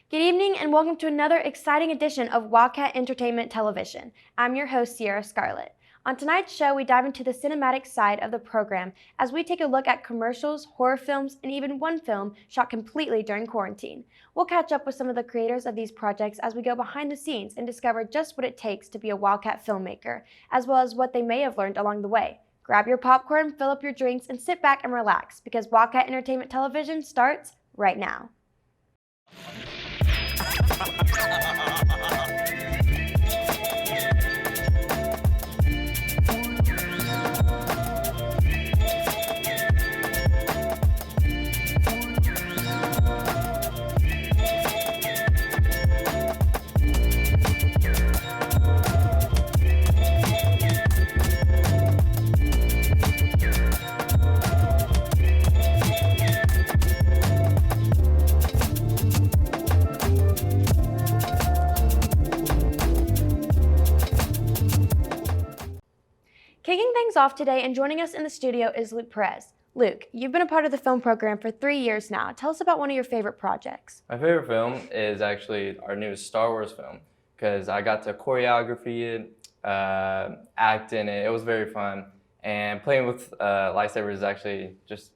Good evening and welcome to another exciting edition of Wildcat Entertainment Television. I'm your host, Scarlett. On tonight's show, we dive into the cinematic side of the program as we take a look at commercials, horror films, and even one film shot completely during quarantine. We'll catch up with some of the creators of these projects as we go behind the scenes and discover just what it takes to be a Wildcat filmmaker, as well as what they may have learned along the way. Grab your popcorn, fill up your drinks, and sit back and relax because Wildcat Entertainment Television starts right now. Kicking things off today and joining us in the studio is Luke Perez. Luke, you've been a part of the film program for 3 years now. Tell us about one of your favorite projects. My favorite film is actually our newest Star Wars film because I got to choreography it, act in it. It was very fun. And playing with lightsabers is actually just,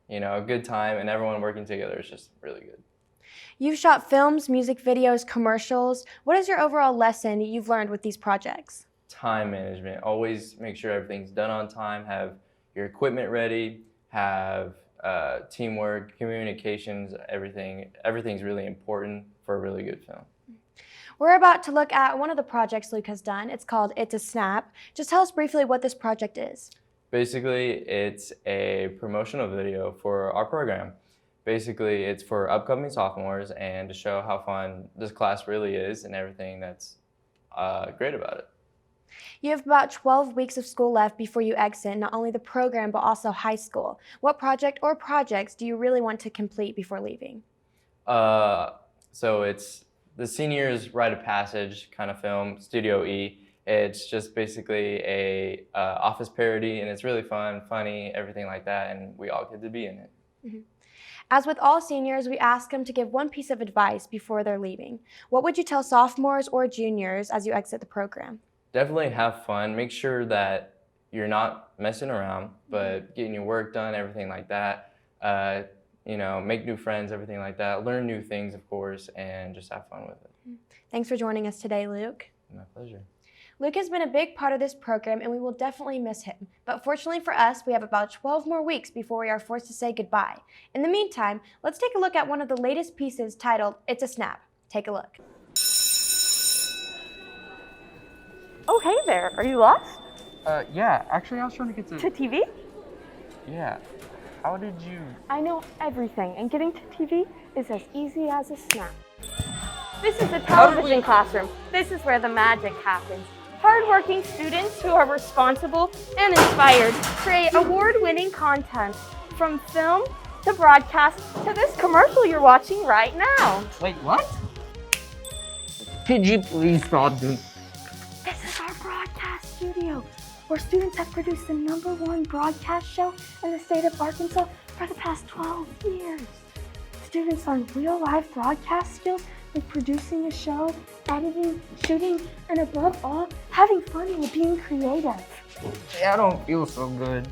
a good time, and everyone working together is just really good. You've shot films, music videos, commercials. What is your overall lesson you've learned with these projects? Time management. Always make sure everything's done on time, have your equipment ready, have teamwork, communications, everything's really important for a really good film. We're about to look at one of the projects Luke has done. It's called It's a Snap. Just tell us briefly what this project is. Basically, it's a promotional video for our program. Basically, it's for upcoming sophomores and to show how fun this class really is and everything that's great about it. You have about 12 weeks of school left before you exit not only the program but also high school. What project or projects do you really want to complete before leaving? So it's the Seniors Rite of Passage kind of film, Studio E. It's just basically a office parody, and it's really fun, funny, everything like that, and we all get to be in it. Mm-hmm. As with all seniors, we ask them to give one piece of advice before they're leaving. What would you tell sophomores or juniors as you exit the program? Definitely have fun. Make sure that you're not messing around, but getting your work done, everything like that. Make new friends, everything like that. Learn new things, of course, and just have fun with it. Thanks for joining us today, Luke. My pleasure. Luke has been a big part of this program, and we will definitely miss him. But fortunately for us, we have about 12 more weeks before we are forced to say goodbye. In the meantime, let's take a look at one of the latest pieces titled It's a Snap. Take a look. Oh, hey there. Are you lost? Yeah. Actually, I was trying to get To TV? Yeah. How did you... I know everything, and getting to TV is as easy as a snap. This is a television classroom. This is where the magic happens. Hardworking students who are responsible and inspired create award-winning content from film to broadcast to this commercial you're watching right now. Wait, what? Could you please stop doing... This is our broadcast studio, where students have produced the #1 broadcast show in the state of Arkansas for the past 12 years. Students learn real-life broadcast skills like producing a show, editing, shooting, and above all, having fun with being creative. I don't feel so good.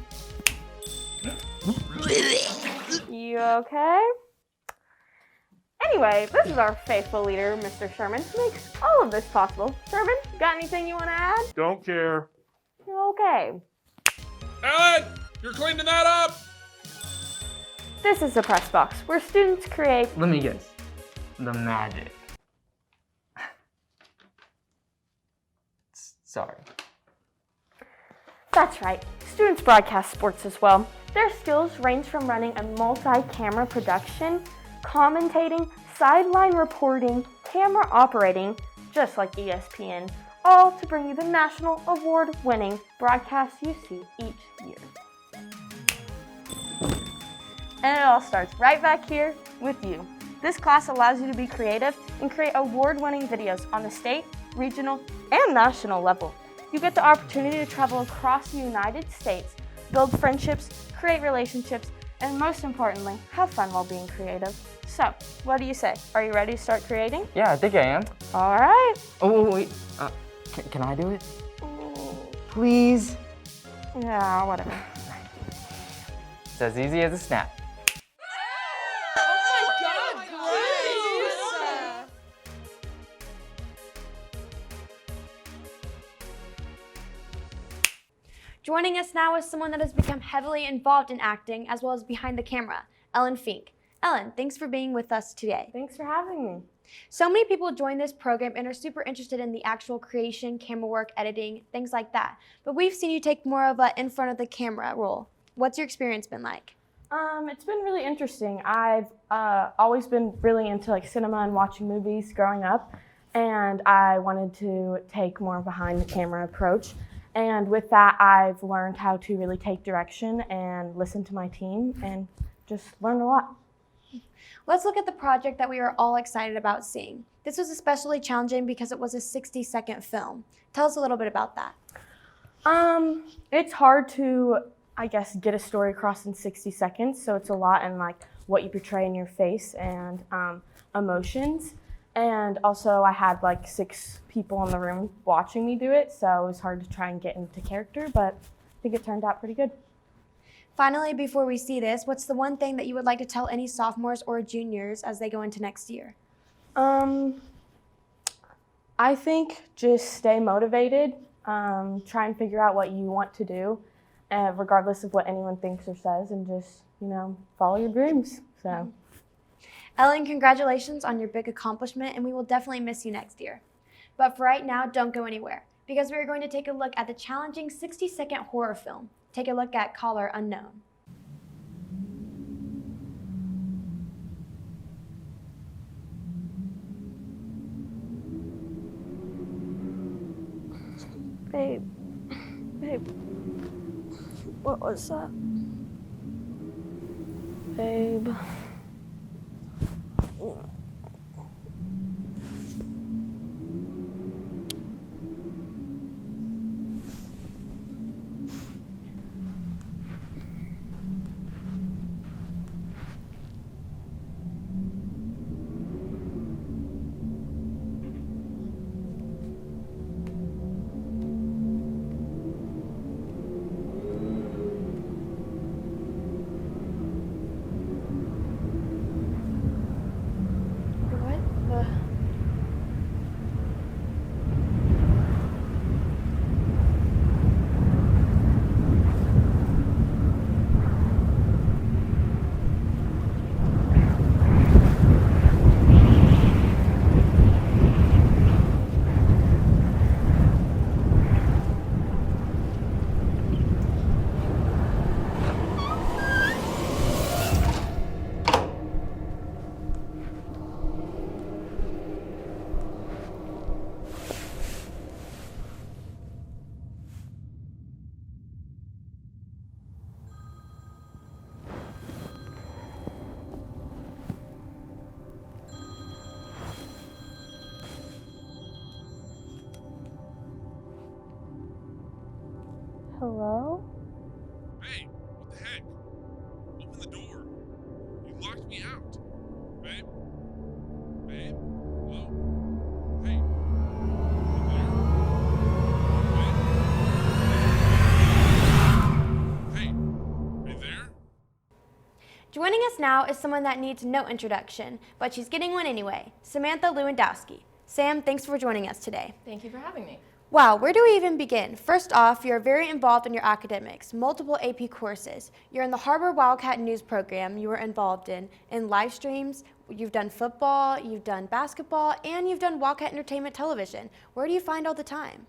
You okay? Anyway, this is our faithful leader, Mr. Sherman, who makes all of this possible. Sherman, got anything you want to add? Don't care. Okay. Ellen, you're cleaning that up! This is the press box, where students create... Let me guess. The magic. Sorry. That's right. Students broadcast sports as well. Their skills range from running a multi-camera production, commentating, sideline reporting, camera operating, just like ESPN, all to bring you the national award-winning broadcasts you see each year. And it all starts right back here with you. This class allows you to be creative and create award-winning videos on the state, regional, and national level. You get the opportunity to travel across the United States, build friendships, create relationships, And most importantly, have fun while being creative. So, what do you say? Are you ready to start creating? Yeah, I think I am. All right. Oh, wait. Can I do it? Please? Yeah, whatever. It's as easy as a snap. Joining us now is someone that has become heavily involved in acting as well as behind the camera, Ellen Fink. Ellen, thanks for being with us today. Thanks for having me. So many people join this program and are super interested in the actual creation, camera work, editing, things like that. But we've seen you take more of a in front of the camera role. What's your experience been like? It's been really interesting. I've always been really into like cinema and watching movies growing up, and I wanted to take more behind the camera approach. And with that, I've learned how to really take direction and listen to my team and just learn a lot. Let's look at the project that we are all excited about seeing. This was especially challenging because it was a 60-second film. Tell us a little bit about that. It's hard to, I guess, get a story across in 60 seconds. So it's a lot in like what you portray in your face and emotions. And also I had like 6 people in the room watching me do it. So it was hard to try and get into character, but I think it turned out pretty good. Finally, before we see this, what's the one thing that you would like to tell any sophomores or juniors as they go into next year? I think just stay motivated, try and figure out what you want to do, regardless of what anyone thinks or says, and just, follow your dreams. So. Ellen, congratulations on your big accomplishment, and we will definitely miss you next year. But for right now, don't go anywhere, because we are going to take a look at the challenging 60-second horror film. Take a look at Caller Unknown. Babe, what was that? Babe. Hello? Hey, what the heck? Open the door. You locked me out. Babe? Babe? Hello? Hey. You there? Babe? Hey. Are you there? Joining us now is someone that needs no introduction, but she's getting one anyway, Samantha Lewandowski. Sam, thanks for joining us today. Thank you for having me. Wow, where do we even begin? First off, you're very involved in your academics, multiple AP courses. You're in the HAR-BER Wildcat news program you were involved in live streams. You've done football, you've done basketball, and you've done Wildcat Entertainment Television. Where do you find all the time?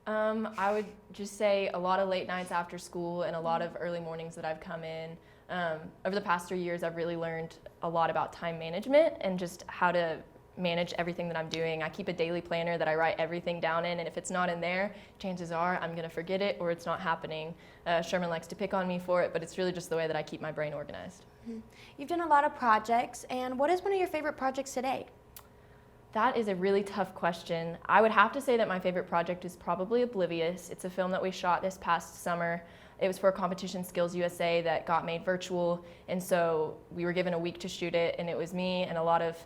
I would just say a lot of late nights after school and a lot of early mornings that I've come in. Over the past 3 years, I've really learned a lot about time management and just how to manage everything that I'm doing. I keep a daily planner that I write everything down in, and if it's not in there, chances are I'm gonna forget it or it's not happening. Sherman likes to pick on me for it, but it's really just the way that I keep my brain organized. Mm-hmm. You've done a lot of projects, and what is one of your favorite projects to date? That is a really tough question. I would have to say that my favorite project is probably Oblivious. It's a film that we shot this past summer. It was for Competition Skills USA that got made virtual, and so we were given a week to shoot it, and it was me and a lot of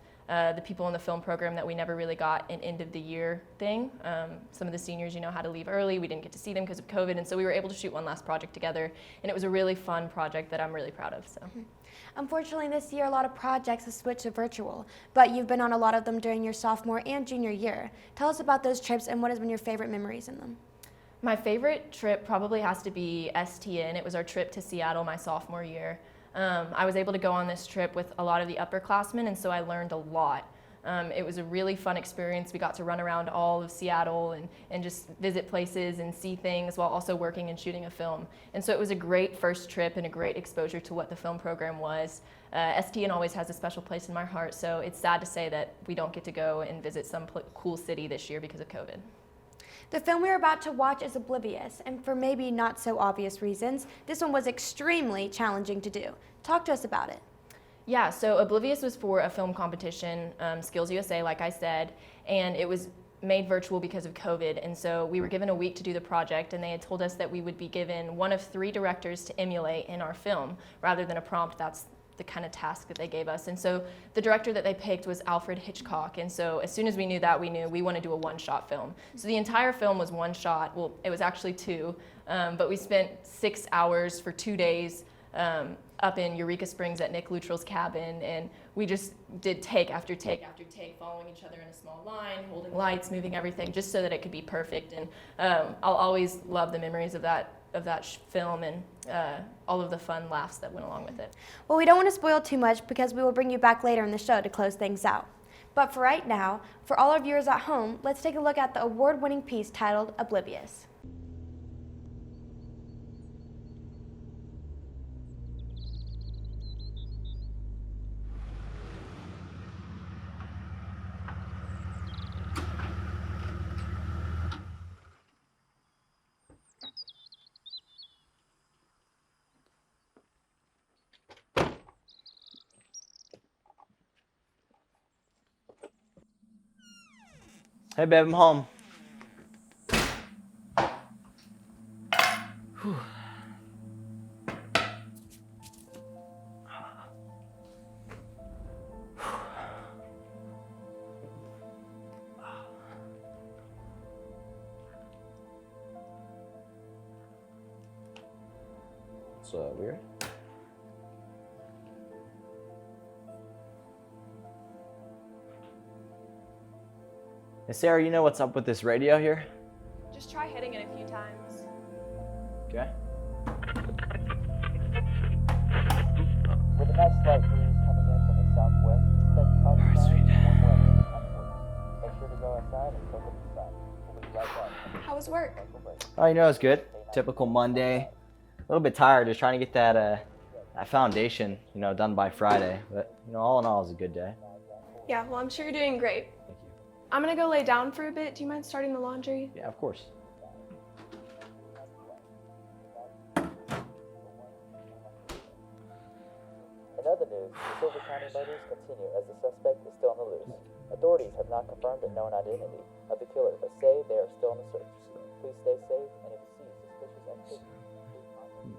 the people in the film program that we never really got an end of the year thing. Some of the seniors, had to leave early. We didn't get to see them because of COVID, and so we were able to shoot one last project together, and it was a really fun project that I'm really proud of. So. Unfortunately, this year a lot of projects have switched to virtual, but you've been on a lot of them during your sophomore and junior year. Tell us about those trips and what has been your favorite memories in them. My favorite trip probably has to be STN. It was our trip to Seattle my sophomore year. I was able to go on this trip with a lot of the upperclassmen, and so I learned a lot. It was a really fun experience. We got to run around all of Seattle and just visit places and see things while also working and shooting a film. And so it was a great first trip and a great exposure to what the film program was. STN always has a special place in my heart, so it's sad to say that we don't get to go and visit some cool city this year because of COVID. The film we are about to watch is Oblivious, and for maybe not so obvious reasons, this one was extremely challenging to do. Talk to us about it. Yeah, so Oblivious was for a film competition, Skills USA, like I said, and it was made virtual because of COVID. And so we were given a week to do the project, and they had told us that we would be given one of 3 directors to emulate in our film, rather than a prompt. That's the kind of task that they gave us. And so the director that they picked was Alfred Hitchcock. And so as soon as we knew that, we knew we want to do a one-shot film. So the entire film was one shot. Well, it was actually 2, but we spent 6 hours for 2 days up in Eureka Springs at Nick Luttrell's cabin, and we just did take after take after take, following each other in a small line, holding lights, moving everything, just so that it could be perfect. And I'll always love the memories of that film and all of the fun laughs that went along with it. Well, we don't want to spoil too much because we will bring you back later in the show to close things out. But for right now, for all our viewers at home, let's take a look at the award-winning piece titled Oblivious. Hey, babe, I'm home. Whew. It's weird. Hey, Sarah, you know what's up with this radio here? Just try hitting it a few times. Okay. With a nice slight breeze coming in from the southwest, expect cloudy skies and warm weather upward. Make sure to go outside and soak up the sun. We'll be right back. How was work? Oh, it's good. Typical Monday. A little bit tired, just trying to get that foundation, done by Friday. But all in all, it's a good day. Yeah, well, I'm sure you're doing great. Thank you. I'm gonna go lay down for a bit. Do you mind starting the laundry? Yeah, of course. In other news, the Silver County murders continue as the suspect is still on the loose. Authorities have not confirmed the known identity of the killer, but say they are still on the search. Please stay safe, and if you see suspicious activity, please contact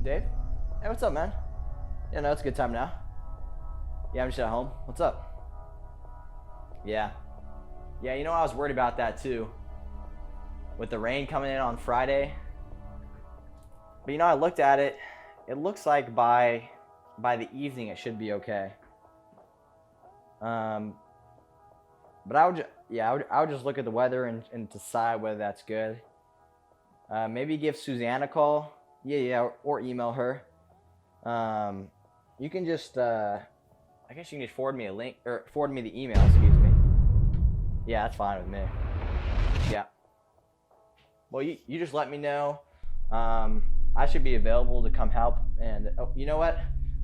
Dave? Hey, what's up, man? Yeah, no, it's a good time now. Yeah, I'm just at home. What's up? Yeah. Yeah, I was worried about that too. With the rain coming in on Friday. But I looked at it. It looks like by the evening it should be okay. But I would just look at the weather and decide whether that's good. Maybe give Suzanne a call. Yeah, or email her. You can just, I guess you can just forward me a link, or forward me the email, excuse me. Yeah, that's fine with me. Yeah. Well, you just let me know. I should be available to come help. And oh, you know what?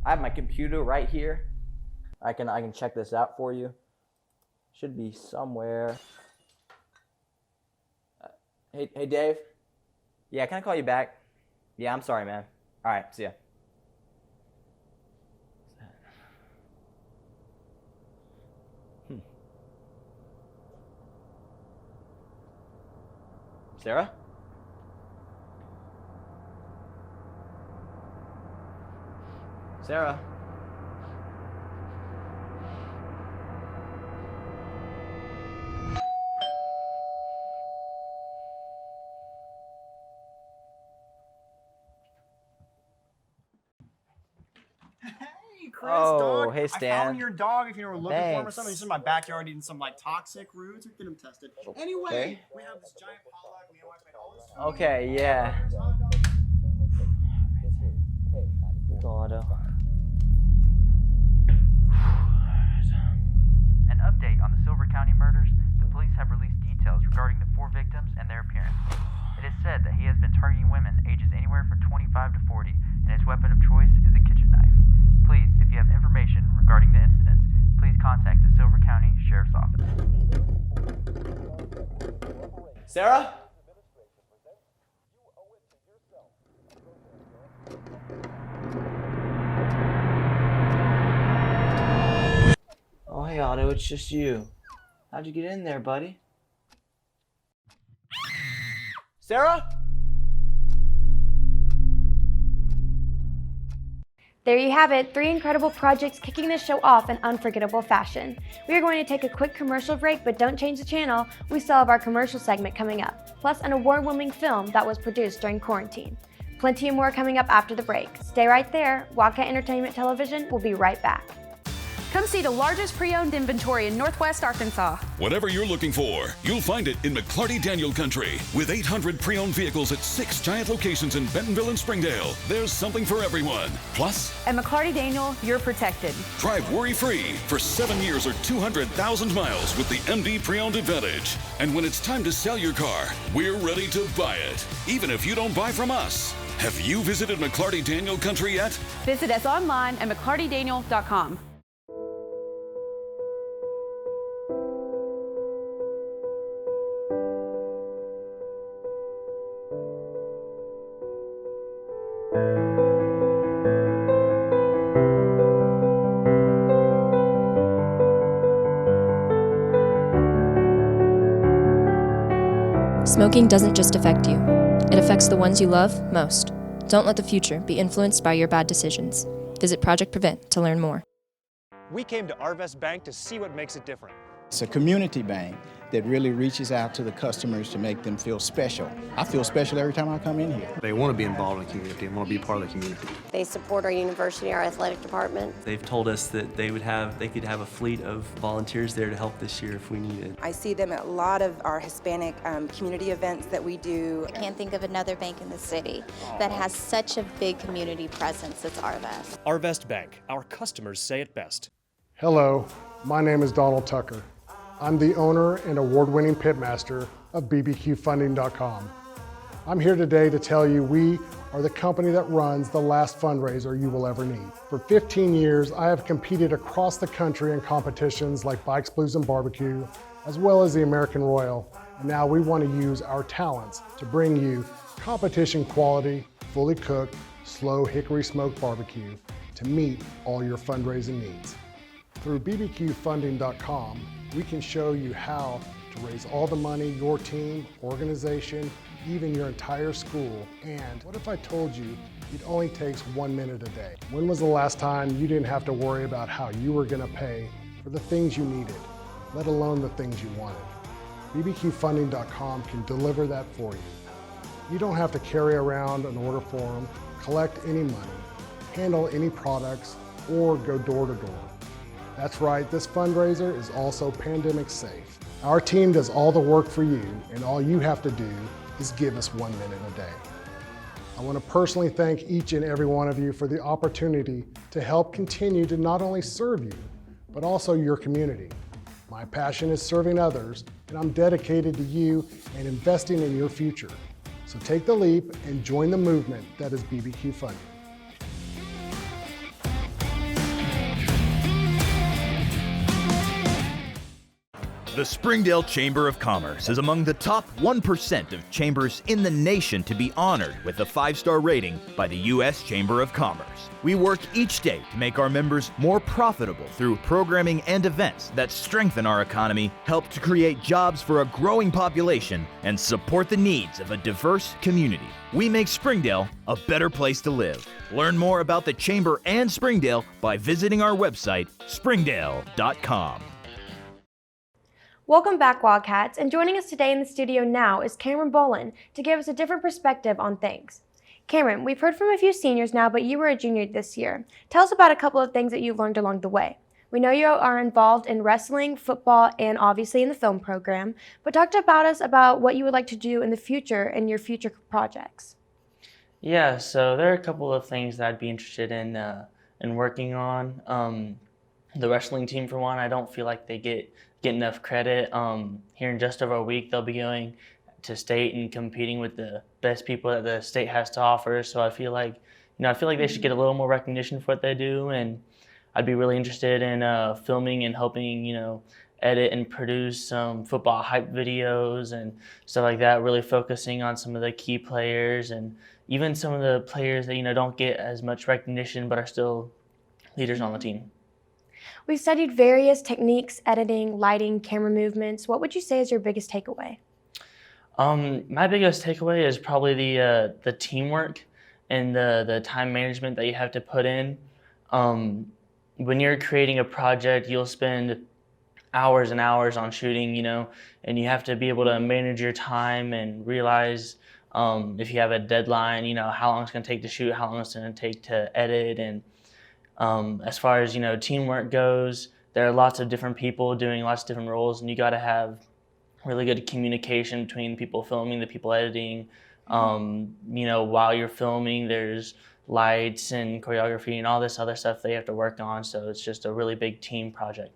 I have my computer right here. I can check this out for you. Should be somewhere. Hey Dave. Yeah, can I call you back? Yeah, I'm sorry, man. All right, see ya. Sarah? Sarah? Hey, Chris, Oh, dog. hey, I Stan. found your dog if you were looking for him or Thanks. something. He's in my backyard eating some like toxic roots. We get him tested. Anyway, Okay. we have this giant potluck. We made all this food. Okay, yeah. Auto. An update on the Silver County murders. The police have released details regarding the 4 victims and their appearance. It is said that he has been targeting women ages anywhere from 25 to 40, and his weapon of choice is a kitchen knife. Please, if you have information regarding the incidents, please contact the Silver County Sheriff's Office. Sarah? Oh, hey, Otto, it's just you. How'd you get in there, buddy? Sarah? There you have it, 3 incredible projects kicking the show off in unforgettable fashion. We are going to take a quick commercial break, but don't change the channel. We still have our commercial segment coming up, plus an award-winning film that was produced during quarantine. Plenty more coming up after the break. Stay right there. Wildcat Entertainment Television will be right back. Come see the largest pre-owned inventory in Northwest Arkansas. Whatever you're looking for, you'll find it in McClarty Daniel Country. With 800 pre-owned vehicles at 6 giant locations in Bentonville and Springdale, there's something for everyone. Plus, At McClarty Daniel, you're protected. drive worry-free for 7 years or 200,000 miles with the MD Pre-Owned Advantage. And when it's time to sell your car, we're ready to buy it, even if you don't buy from us. Have you visited McClarty Daniel Country yet? Visit us online at mcclartydaniel.com. Smoking doesn't just affect you, it affects the ones you love most. Don't let the future be influenced by your bad decisions. Visit Project Prevent to learn more. We came to Arvest Bank to see what makes it different. It's a community bank that really reaches out to the customers to make them feel special. I feel special every time I come in here. They want to be involved in the community and want to be part of the community. They support our university, our athletic department. They've told us that they could have a fleet of volunteers there to help this year if we need it. I see them at a lot of our Hispanic community events that we do. I can't think of another bank in the city that has such a big community presence as Arvest. Arvest Bank, our customers say it best. Hello, my name is Donald Tucker. I'm the owner and award-winning pitmaster of bbqfunding.com. I'm here today to tell you we are the company that runs the last fundraiser you will ever need. For 15 years, I have competed across the country in competitions like Bikes, Blues, and Barbecue, as well as the American Royal. And now we want to use our talents to bring you competition quality, fully cooked, slow hickory smoked barbecue to meet all your fundraising needs. Through bbqfunding.com, we can show you how to raise all the money your team, organization, even your entire school. And what if I told you it only takes 1 minute a day? When was the last time you didn't have to worry about how you were going to pay for the things you needed, let alone the things you wanted? bbqfunding.com can deliver that for you. You don't have to carry around an order form, collect any money, handle any products, or go door to door. That's right, this fundraiser is also pandemic safe. Our team does all the work for you, and all you have to do is give us 1 minute a day. I want to personally thank each and every one of you for the opportunity to help continue to not only serve you, but also your community. My passion is serving others, and I'm dedicated to you and investing in your future. So take the leap and join the movement that is BBQ funding. The Springdale Chamber of Commerce is among the top 1% of chambers in the nation to be honored with a 5-star rating by the U.S. Chamber of Commerce. We work each day to make our members more profitable through programming and events that strengthen our economy, help to create jobs for a growing population, and support the needs of a diverse community. We make Springdale a better place to live. Learn more about the Chamber and Springdale by visiting our website, springdale.com. Welcome back, Wildcats, and joining us today in the studio now is Cameron Bolin to give us a different perspective on things. Cameron, we've heard from a few seniors now, but you were a junior this year. Tell us about a couple of things that you've learned along the way. We know you are involved in wrestling, football, and obviously in the film program, but talk about us about what you would like to do in the future and your future projects. Yeah, so there are a couple of things that I'd be interested in working on. The wrestling team, for one, I don't feel like they get enough credit. Here in just over a week, they'll be going to state and competing with the best people that the state has to offer. So I feel like, they should get a little more recognition for what they do, and I'd be really interested in filming and helping, edit and produce some football hype videos and stuff like that. Really focusing on some of the key players and even some of the players that don't get as much recognition but are still leaders on the team. We've studied various techniques, editing, lighting, camera movements. What would you say is your biggest takeaway? My biggest takeaway is probably the teamwork and the time management that you have to put in. When you're creating a project, you'll spend hours and hours on shooting, and you have to be able to manage your time and realize if you have a deadline, how long it's going to take to shoot, how long it's going to take to edit. And as far as teamwork goes, there are lots of different people doing lots of different roles, and you got to have really good communication between the people filming, the people editing. While you're filming, there's lights and choreography and all this other stuff they have to work on, so it's just a really big team project.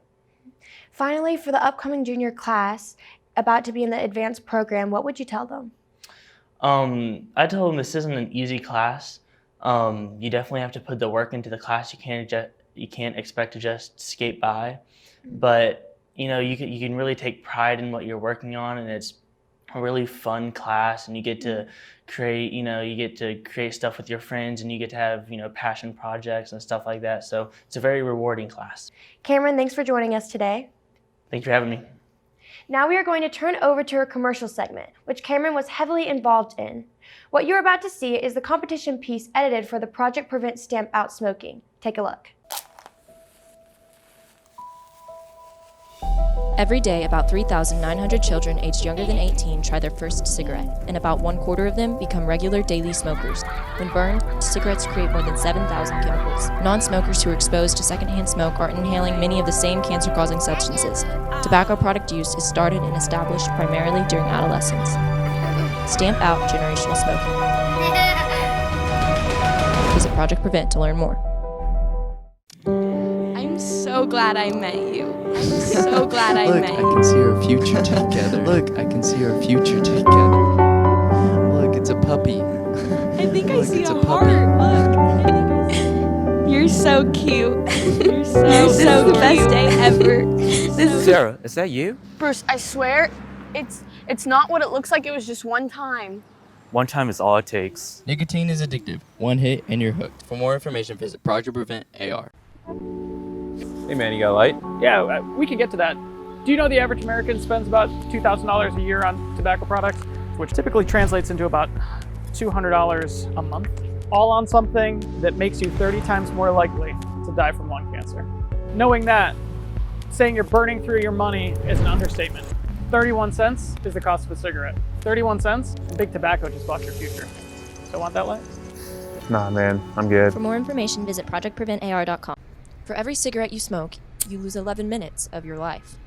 Finally, for the upcoming junior class about to be in the advanced program, what would you tell them? I told them this isn't an easy class. You definitely have to put the work into the class. You can't expect to just skate by, but you can really take pride in what you're working on, and it's a really fun class, and you get to create stuff with your friends, and you get to have passion projects and stuff like that. So it's a very rewarding class. Cameron, thanks for joining us today. Thanks for having me. Now we are going to turn over to our commercial segment, which Cameron was heavily involved in. What you're about to see is the competition piece edited for the Project Prevent Stamp Out Smoking. Take a look. Every day, about 3,900 children aged younger than 18 try their first cigarette, and about 1/4 of them become regular daily smokers. When burned, cigarettes create more than 7,000 chemicals. Non-smokers who are exposed to secondhand smoke are inhaling many of the same cancer-causing substances. Tobacco product use is started and established primarily during adolescence. Stamp out generational smoking. Visit Project Prevent to learn more. I'm so glad I met you. I'm so glad I met you. Look, I can see our future together. Look, I can see our future together. Look, it's a puppy. I think I see a heart. Look. You're so cute. You're so cute. The best day ever. Sarah, is that you? Bruce, I swear, it's not what it looks like. It was just one time. One time is all it takes. Nicotine is addictive. One hit and you're hooked. For more information, visit Project Prevent AR. Hey man, you got a light? Yeah, we can get to that. Do you know the average American spends about $2,000 a year on tobacco products, which typically translates into about $200 a month, all on something that makes you 30 times more likely to die from lung cancer. Knowing that, saying you're burning through your money is an understatement. 31 cents is the cost of a cigarette. 31 cents, and big tobacco just bought your future. So want that light? Nah, man, I'm good. For more information, visit projectpreventar.com. For every cigarette you smoke, you lose 11 minutes of your life.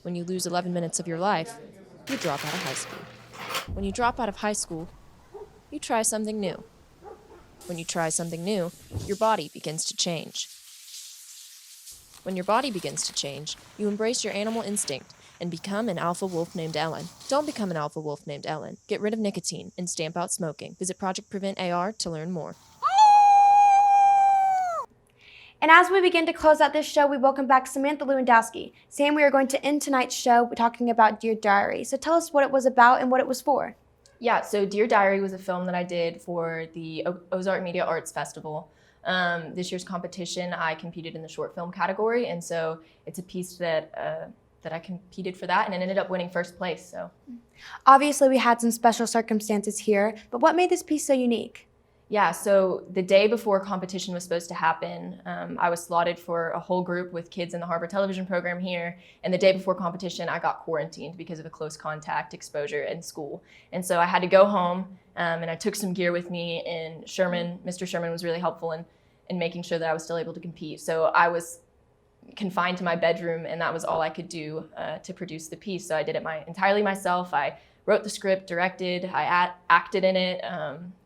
When you lose 11 minutes of your life, you drop out of high school. When you drop out of high school, you try something new. When you try something new, your body begins to change. When your body begins to change, you embrace your animal instinct and become an alpha wolf named Ellen. Don't become an alpha wolf named Ellen. Get rid of nicotine and stamp out smoking. Visit Project Prevent AR to learn more. And as we begin to close out this show, we welcome back Samantha Lewandowski. Sam, we are going to end tonight's show talking about Dear Diary. So tell us what it was about and what it was for. Yeah, so Dear Diary was a film that I did for the Ozark Media Arts Festival. This year's competition, I competed in the short film category, and so it's a piece that I competed for that, and it ended up winning first place. So, obviously, we had some special circumstances here, but what made this piece so unique? Yeah, so the day before competition was supposed to happen, I was slotted for a whole group with kids in the HAR-BER television program here, and the day before competition, I got quarantined because of a close contact exposure in school. And so I had to go home, and I took some gear with me, and Mr. Sherman was really helpful in making sure that I was still able to compete. So I was confined to my bedroom, and that was all I could do to produce the piece. So I did it entirely myself. I wrote the script, directed, I acted in it.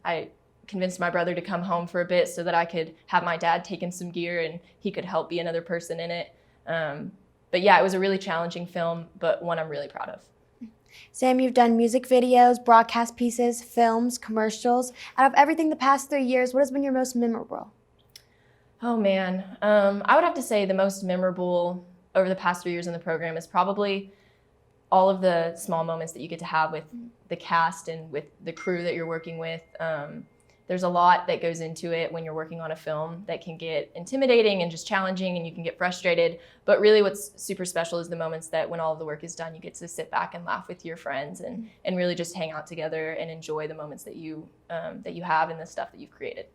I convinced my brother to come home for a bit so that I could have my dad take in some gear and he could help be another person in it. But yeah, it was a really challenging film, but one I'm really proud of. Sam, you've done music videos, broadcast pieces, films, commercials. Out of everything the past 3 years, what has been your most memorable? Oh man, I would have to say the most memorable over the past 3 years in the program is probably all of the small moments that you get to have with the cast and with the crew that you're working with. There's a lot that goes into it when you're working on a film that can get intimidating and just challenging, and you can get frustrated. But really what's super special is the moments that when all of the work is done, you get to sit back and laugh with your friends and really just hang out together and enjoy the moments that you have and the stuff that you've created.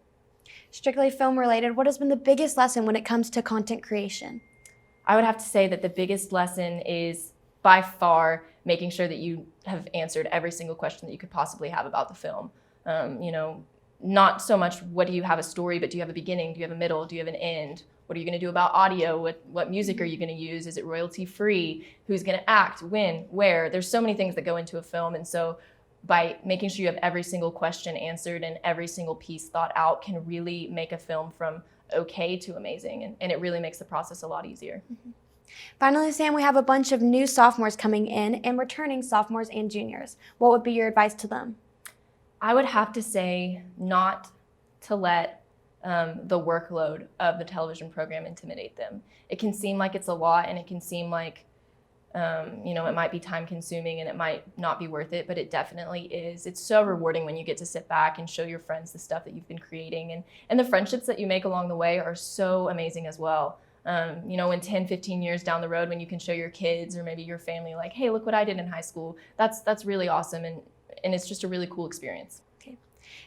Strictly film related, what has been the biggest lesson when it comes to content creation? I would have to say that the biggest lesson is by far making sure that you have answered every single question that you could possibly have about the film. Not so much what do you have a story, but do you have a beginning? Do you have a middle? Do you have an end? What are you going to do about audio? What music are you going to use? Is it royalty free? Who's going to act? When? Where? There's so many things that go into a film, and so by making sure you have every single question answered and every single piece thought out can really make a film from okay to amazing, and it really makes the process a lot easier. Finally, Sam, we have a bunch of new sophomores coming in and returning sophomores and juniors. What would be your advice to them? I would have to say not to let the workload of the television program intimidate them. It can seem like it's a lot, and it can seem like it might be time consuming and it might not be worth it, but it definitely is. It's so rewarding when you get to sit back and show your friends the stuff that you've been creating, and the friendships that you make along the way are so amazing as well. In 10, 15 years down the road, when you can show your kids or maybe your family like, hey, look what I did in high school, that's really awesome, and it's just a really cool experience. Okay.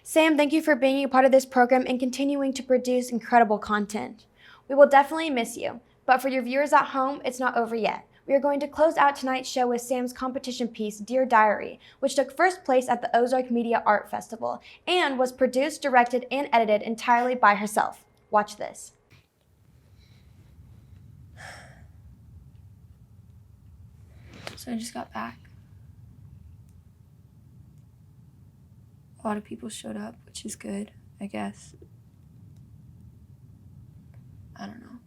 Sam, thank you for being a part of this program and continuing to produce incredible content. We will definitely miss you, but for your viewers at home, it's not over yet. We are going to close out tonight's show with Sam's competition piece, Dear Diary, which took first place at the Ozark Media Art Festival and was produced, directed, and edited entirely by herself. Watch this. So I just got back. A lot of people showed up, which is good, I guess. I don't know.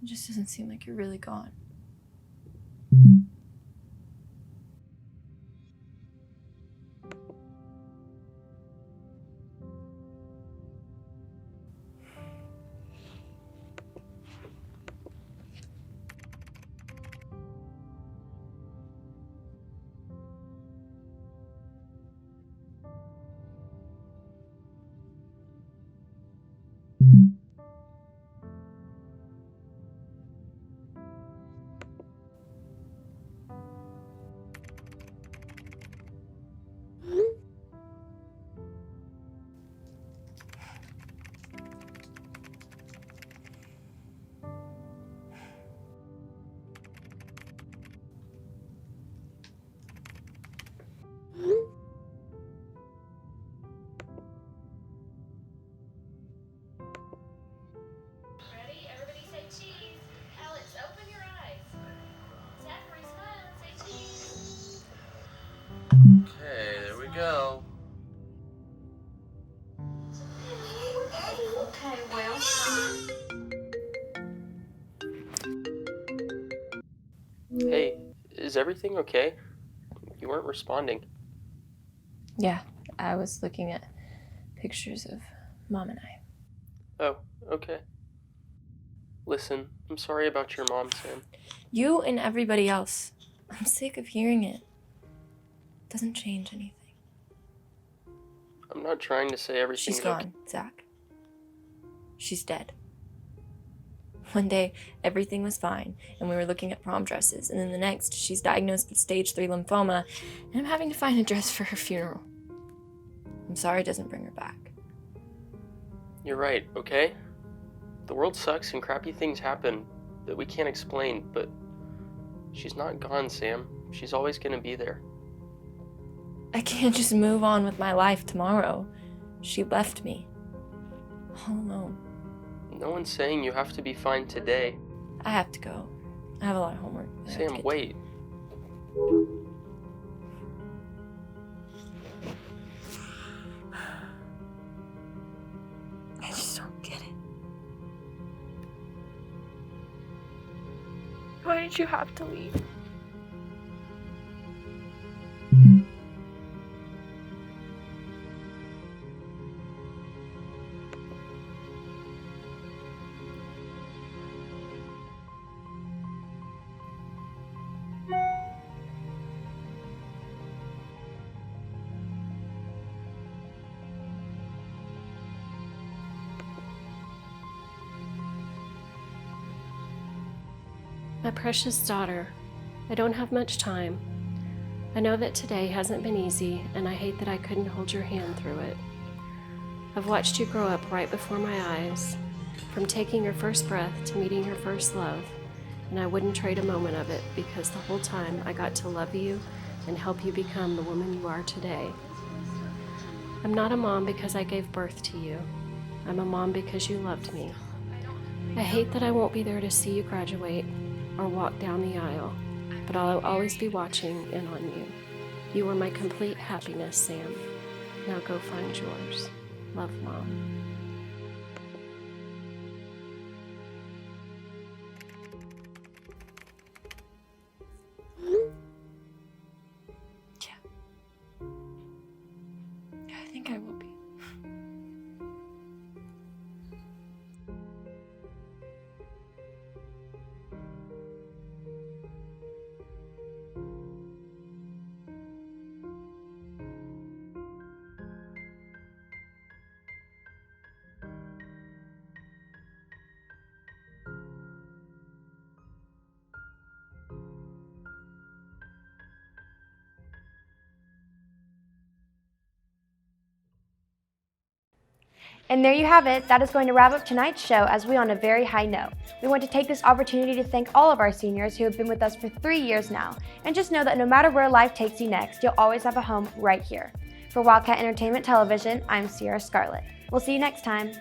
It just doesn't seem like you're really gone. Okay, there we go. everything okay? You weren't responding. Yeah, I was looking at pictures of Mom and I. Oh, okay. Listen, I'm sorry about your mom, Sam. You and everybody else. I'm sick of hearing it. Doesn't change anything. I'm not trying to say everything's She's gone, Zach. She's dead. One day, everything was fine, and we were looking at prom dresses, and then the next, she's diagnosed with stage 3 lymphoma, and I'm having to find a dress for her funeral. I'm sorry it doesn't bring her back. You're right, okay? The world sucks and crappy things happen that we can't explain, but she's not gone, Sam. She's always gonna be there. I can't just move on with my life tomorrow. She left me. All alone. No one's saying you have to be fine today. I have to go. I have a lot of homework. Sam, wait. I just don't get it. Why did you have to leave? My precious daughter, I don't have much time. I know that today hasn't been easy, and I hate that I couldn't hold your hand through it. I've watched you grow up right before my eyes, from taking your first breath to meeting your first love, and I wouldn't trade a moment of it because the whole time I got to love you and help you become the woman you are today. I'm not a mom because I gave birth to you. I'm a mom because you loved me. I hate that I won't be there to see you graduate or walk down the aisle, but I'll always be watching in on you. You are my complete happiness, Sam. Now go find yours. Love, Mom. Yeah, I think I will be. And there you have it. That is going to wrap up tonight's show as we on a very high note. We want to take this opportunity to thank all of our seniors who have been with us for 3 years now. And just know that no matter where life takes you next, you'll always have a home right here. For Wildcat Entertainment Television, I'm Sierra Scarlett. We'll see you next time.